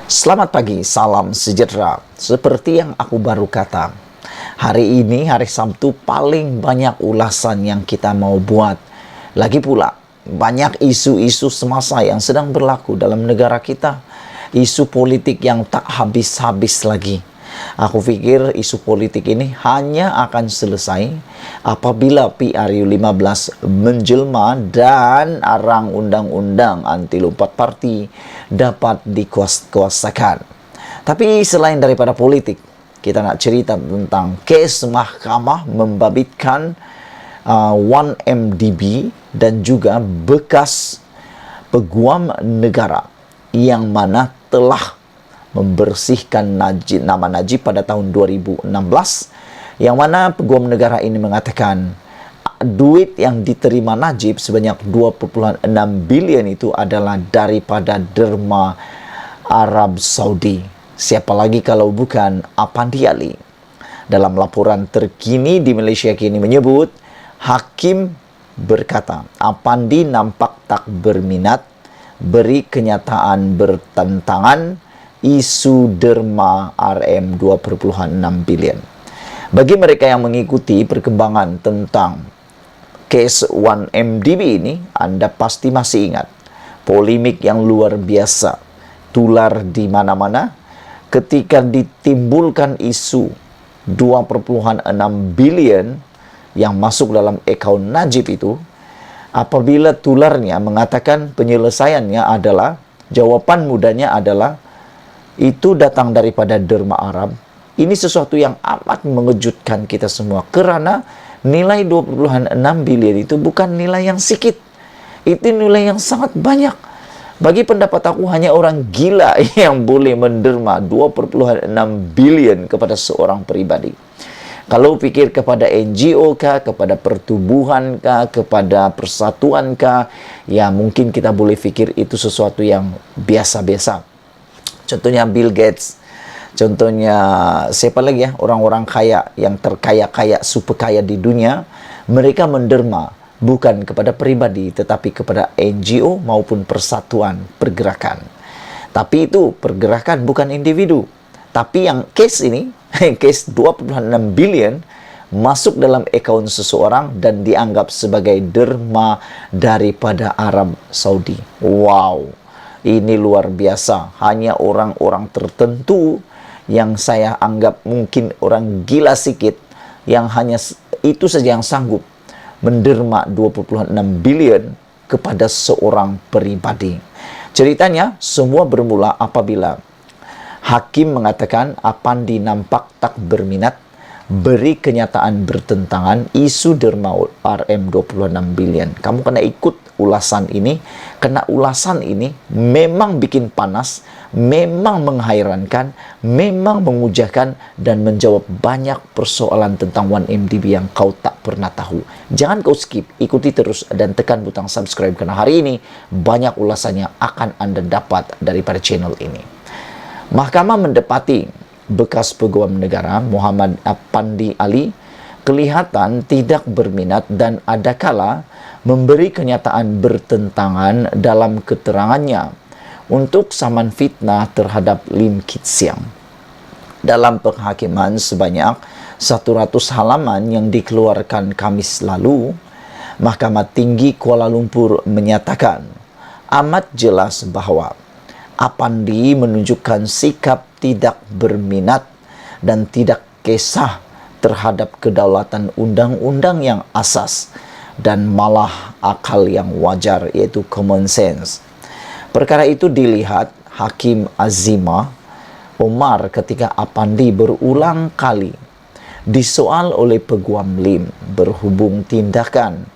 Selamat pagi, salam sejahtera. Seperti yang aku baru kata, hari ini, hari Sabtu, paling banyak ulasan yang kita mau buat. Lagi pula, banyak isu-isu semasa yang sedang berlaku dalam negara kita. Isu politik yang tak habis-habis lagi. Aku pikir isu politik ini hanya akan selesai apabila PRU15 menjelma dan arang undang-undang anti lompat parti dapat dikuasakan. Tapi selain daripada politik, kita nak cerita tentang kes mahkamah membabitkan 1MDB dan juga bekas peguam negara yang mana telah membersihkan nama Najib pada tahun 2016, yang mana peguam negara ini mengatakan duit yang diterima Najib sebanyak 2,6 bilion itu adalah daripada derma Arab Saudi. Siapa lagi kalau bukan Apandi Ali. Dalam laporan terkini di Malaysia kini menyebut, hakim berkata Apandi nampak tak berminat beri kenyataan bertentangan isu derma RM 2,6 bilion. Bagi mereka yang mengikuti perkembangan tentang kes 1MDB ini, Anda pasti masih ingat polemik yang luar biasa tular di mana-mana ketika ditimbulkan isu 2,6 bilion yang masuk dalam akaun Najib itu, apabila tularnya mengatakan penyelesaiannya adalah, jawaban mudahnya adalah itu datang daripada derma Arab. Ini sesuatu yang amat mengejutkan kita semua, kerana nilai 2,6 bilion itu bukan nilai yang sedikit. Itu nilai yang sangat banyak. Bagi pendapat aku, hanya orang gila yang boleh menderma 2,6 bilion kepada seorang pribadi. Kalau pikir kepada NGO kah, kepada pertubuhan kah, kepada persatuan kah, ya mungkin kita boleh fikir itu sesuatu yang biasa-biasa. Contohnya Bill Gates, contohnya siapa lagi ya, orang-orang kaya yang terkaya-kaya, super kaya di dunia, mereka menderma bukan kepada pribadi tetapi kepada NGO maupun persatuan pergerakan. Tapi itu pergerakan, bukan individu. Tapi yang case ini, case 2,6 bilion masuk dalam akaun seseorang dan dianggap sebagai derma daripada Arab Saudi. Wow. Ini luar biasa. Hanya orang-orang tertentu yang saya anggap mungkin orang gila sikit, yang hanya itu saja yang sanggup menderma 2,6 bilion kepada seorang pribadi. Ceritanya semua bermula apabila hakim mengatakan Apandi nampak tak berminat beri kenyataan bertentangan isu derma RM 26 bilion. Kamu kena ikut ulasan ini, karena ulasan ini memang bikin panas, memang menghairankan, memang mengujakan dan menjawab banyak persoalan tentang 1MDB yang kau tak pernah tahu. Jangan kau skip, ikuti terus dan tekan butang subscribe, karena hari ini banyak ulasannya akan Anda dapat daripada channel ini. Mahkamah mendapati bekas peguam negara Muhammad Apandi Ali kelihatan tidak berminat dan adakala memberi kenyataan bertentangan dalam keterangannya untuk saman fitnah terhadap Lim Kit Siang. Dalam penghakiman sebanyak 100 halaman yang dikeluarkan Kamis lalu, Mahkamah Tinggi Kuala Lumpur menyatakan amat jelas bahawa Apandi menunjukkan sikap tidak berminat dan tidak kisah terhadap kedaulatan undang-undang yang asas dan malah akal yang wajar, iaitu common sense. Perkara itu dilihat Hakim Azimah Omar ketika Apandi berulang kali disoal oleh peguam Lim berhubung tindakan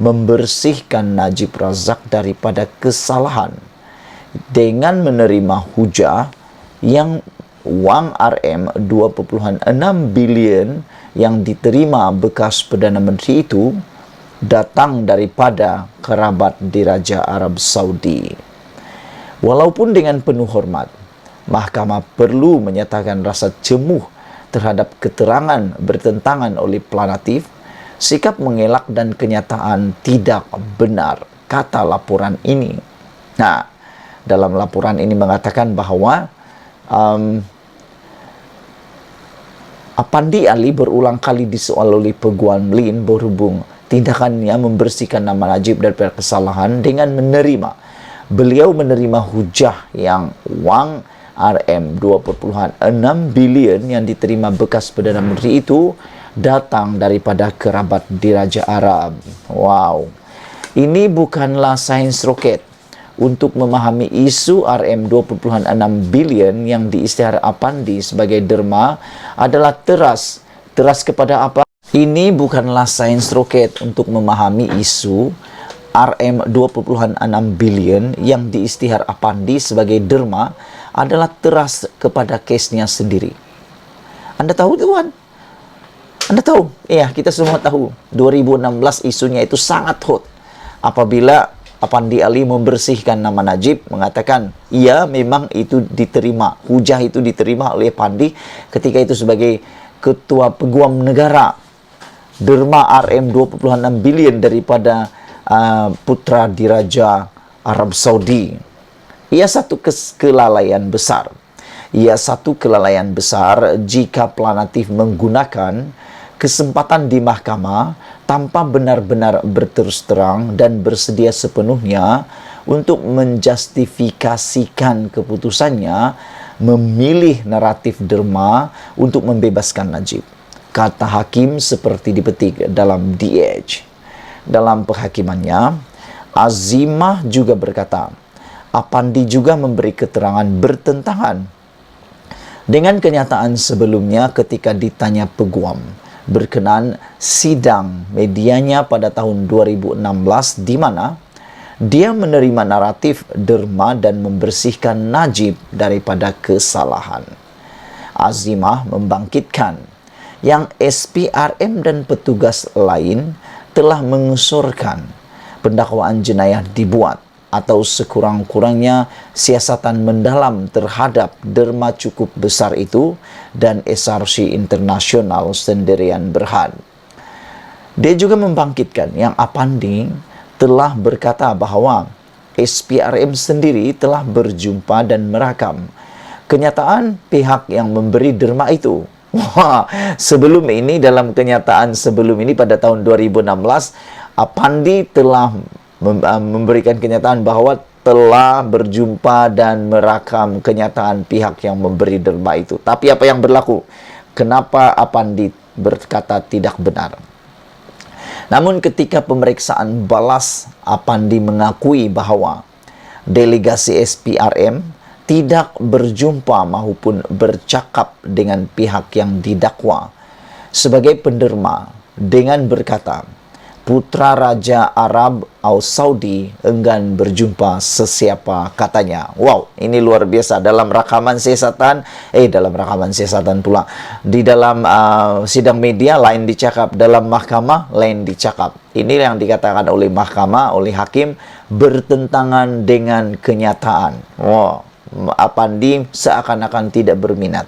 membersihkan Najib Razak daripada kesalahan dengan menerima hujah yang wang RM 2,6 bilion yang diterima bekas Perdana Menteri itu datang daripada kerabat Diraja Arab Saudi. Walaupun dengan penuh hormat, Mahkamah perlu menyatakan rasa cemuh terhadap keterangan bertentangan oleh planatif, sikap mengelak dan kenyataan tidak benar, kata laporan ini. Nah, dalam laporan ini mengatakan bahawa Um, Apandi Ali berulang kali disoal oleh Peguam Lin berhubung tindakannya membersihkan nama Najib daripada kesalahan dengan menerima. Beliau menerima hujah yang wang RM2.6 bilion yang diterima bekas Perdana Menteri itu datang daripada kerabat diraja Arab. Wow. Ini bukanlah sains roket. Untuk memahami isu RM2.6 bilion yang diisytihar Apandi sebagai derma adalah teras kepada apa? Ini bukanlah sains roket. Untuk memahami isu RM2.6 bilion yang diisytihar Apandi sebagai derma adalah teras kepada kesnya sendiri. Anda tahu tuan? Anda tahu? Ya, kita semua tahu. 2016 isunya itu sangat hot. Apabila Apandi Ali membersihkan nama Najib, mengatakan, iya memang itu diterima. Hujah itu diterima oleh Apandi ketika itu sebagai Ketua Peguam Negara. Derma RM2.6 bilion daripada putra diraja Arab Saudi. Ia satu kelalaian besar. Ia satu kelalaian besar jika planatif menggunakan kesempatan di mahkamah tanpa benar-benar berterus terang dan bersedia sepenuhnya untuk menjustifikasikan keputusannya memilih naratif derma untuk membebaskan Najib. Kata hakim seperti dipetik dalam The Edge. Dalam penghakimannya, Azimah juga berkata, Apandi juga memberi keterangan bertentangan dengan kenyataan sebelumnya ketika ditanya peguam berkenaan sidang medianya pada tahun 2016 di mana dia menerima naratif derma dan membersihkan Najib daripada kesalahan. Azimah membangkitkan yang SPRM dan petugas lain telah mengusurkan pendakwaan jenayah dibuat atau sekurang-kurangnya siasatan mendalam terhadap derma cukup besar itu dan SRC internasional sendirian berhad. Dia juga membangkitkan yang Apandi telah berkata bahawa SPRM sendiri telah berjumpa dan merakam kenyataan pihak yang memberi derma itu. Wah, sebelum ini dalam kenyataan sebelum ini pada tahun 2016 Apandi telah memberikan kenyataan bahawa telah berjumpa dan merakam kenyataan pihak yang memberi derma itu. Tapi apa yang berlaku? Kenapa Apandi berkata tidak benar? Namun ketika pemeriksaan balas, Apandi mengakui bahawa delegasi SPRM tidak berjumpa maupun bercakap dengan pihak yang didakwa sebagai penderma dengan berkata, putra Raja Arab atau Saudi enggan berjumpa sesiapa katanya. Wow, ini luar biasa. Dalam rakaman siasatan, pula. Di dalam sidang media lain dicakap, dalam mahkamah lain dicakap. Ini yang dikatakan oleh mahkamah, oleh hakim, bertentangan dengan kenyataan. Wow, Apandi seakan-akan tidak berminat.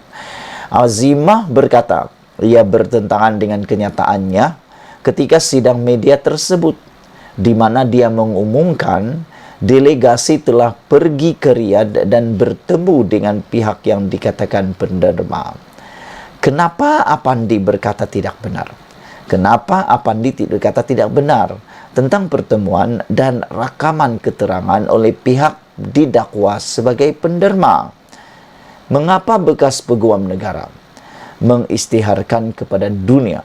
Azimah berkata, ia bertentangan dengan kenyataannya ketika sidang media tersebut, di mana dia mengumumkan delegasi telah pergi ke Riyadh dan bertemu dengan pihak yang dikatakan penderma. Kenapa Apandi berkata tidak benar? Kenapa Apandi berkata tidak benar tentang pertemuan dan rakaman keterangan oleh pihak didakwa sebagai penderma? Mengapa bekas peguam negara mengisytiharkan kepada dunia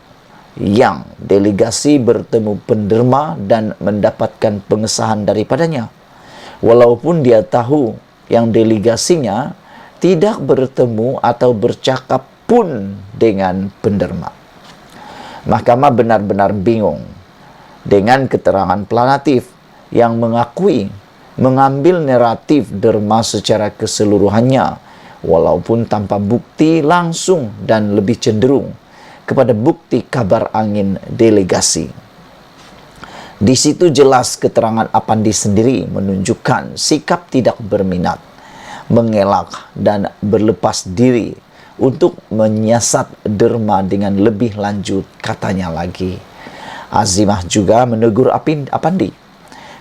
yang delegasi bertemu penderma dan mendapatkan pengesahan daripadanya, walaupun dia tahu yang delegasinya tidak bertemu atau bercakap pun dengan penderma? Mahkamah benar-benar bingung dengan keterangan planatif yang mengakui mengambil naratif derma secara keseluruhannya, walaupun tanpa bukti langsung dan lebih cenderung kepada bukti kabar angin delegasi. Di situ jelas keterangan Apandi sendiri menunjukkan sikap tidak berminat, mengelak dan berlepas diri untuk menyiasat derma dengan lebih lanjut, katanya lagi. Azimah juga menegur Apandi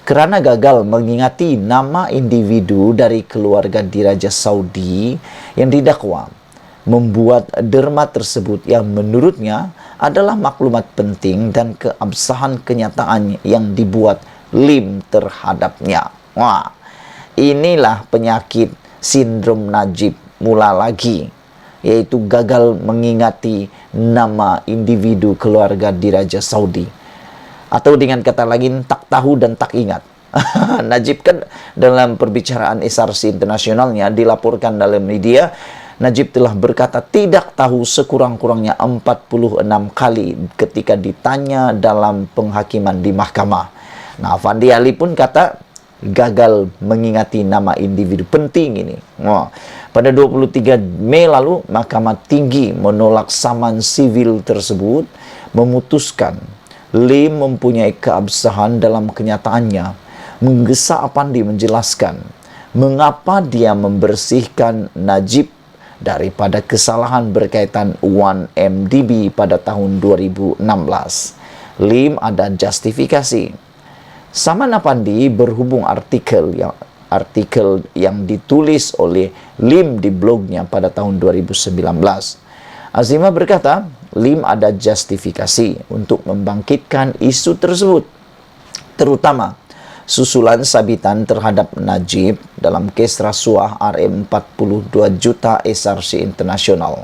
Kerana gagal mengingati nama individu dari keluarga diraja Saudi yang didakwa membuat derma tersebut yang menurutnya adalah maklumat penting dan keabsahan kenyataan yang dibuat Lim terhadapnya. Wah, inilah penyakit sindrom Najib mula lagi, yaitu gagal mengingati nama individu keluarga diraja Saudi. Atau dengan kata lain, tak tahu dan tak ingat. Najib kan dalam perbicaraan SRC internasionalnya dilaporkan dalam media, Najib telah berkata tidak tahu sekurang-kurangnya 46 kali ketika ditanya dalam penghakiman di mahkamah. Nah, Fandi Ali pun kata gagal mengingati nama individu penting ini. Pada 23 Mei lalu, Mahkamah Tinggi menolak saman sivil tersebut, memutuskan Lim mempunyai keabsahan dalam kenyataannya. Menggesa Apandi menjelaskan mengapa dia membersihkan Najib daripada kesalahan berkaitan 1MDB pada tahun 2016. Lim ada justifikasi. Saman Apandi berhubung artikel yang ditulis oleh Lim di blognya pada tahun 2019. Azimah berkata, Lim ada justifikasi untuk membangkitkan isu tersebut, terutama susulan sabitan terhadap Najib dalam kes rasuah RM42 juta SRC Internasional.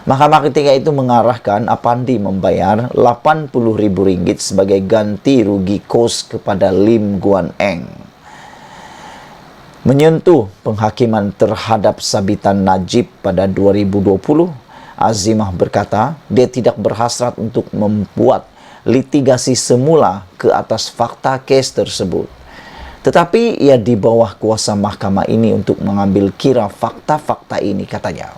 Mahkamah ketika itu mengarahkan Apandi membayar Rp80.000 sebagai ganti rugi kos kepada Lim Guan Eng. Menyentuh penghakiman terhadap sabitan Najib pada 2020, Azimah berkata dia tidak berhasrat untuk membuat litigasi semula ke atas fakta kes tersebut. Tetapi ia di bawah kuasa mahkamah ini untuk mengambil kira fakta-fakta ini, katanya.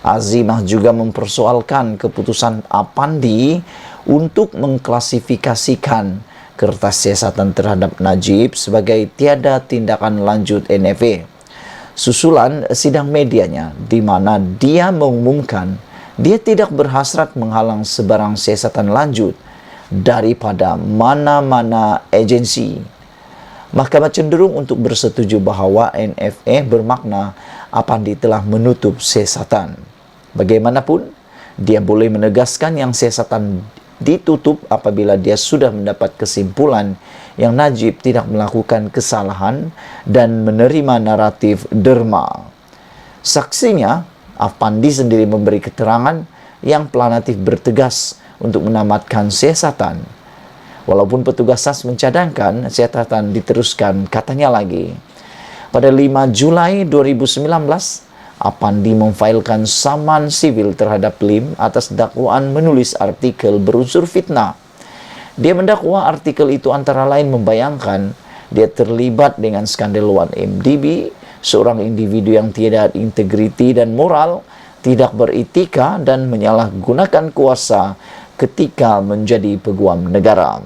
Azimah juga mempersoalkan keputusan Apandi untuk mengklasifikasikan kertas siasatan terhadap Najib sebagai tiada tindakan lanjut NFA. Susulan sidang medianya di mana dia mengumumkan dia tidak berhasrat menghalang sebarang siasatan lanjut daripada mana-mana agensi. Mahkamah cenderung untuk bersetuju bahawa NFA bermakna Apandi telah menutup siasatan. Bagaimanapun, dia boleh menegaskan yang siasatan ditutup apabila dia sudah mendapat kesimpulan yang Najib tidak melakukan kesalahan dan menerima naratif derma. Saksinya, Apandi sendiri memberi keterangan yang planatif bertegas untuk menamatkan siasatan. Walaupun petugas SAS mencadangkan siasatan diteruskan, katanya lagi. Pada 5 Julai 2019, Apandi memfailkan saman sivil terhadap Lim atas dakwaan menulis artikel berunsur fitnah. Dia mendakwa artikel itu antara lain membayangkan dia terlibat dengan skandal 1MDB, seorang individu yang tiada integriti dan moral, tidak beretika dan menyalahgunakan kuasa ketika menjadi peguam negara.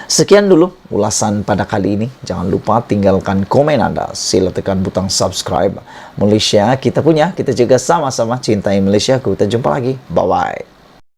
Sekian dulu ulasan pada kali ini. Jangan lupa tinggalkan komen Anda. Sila tekan butang subscribe. Malaysia kita punya, kita jaga sama-sama. Cintai Malaysia. Kita jumpa lagi. Bye-bye.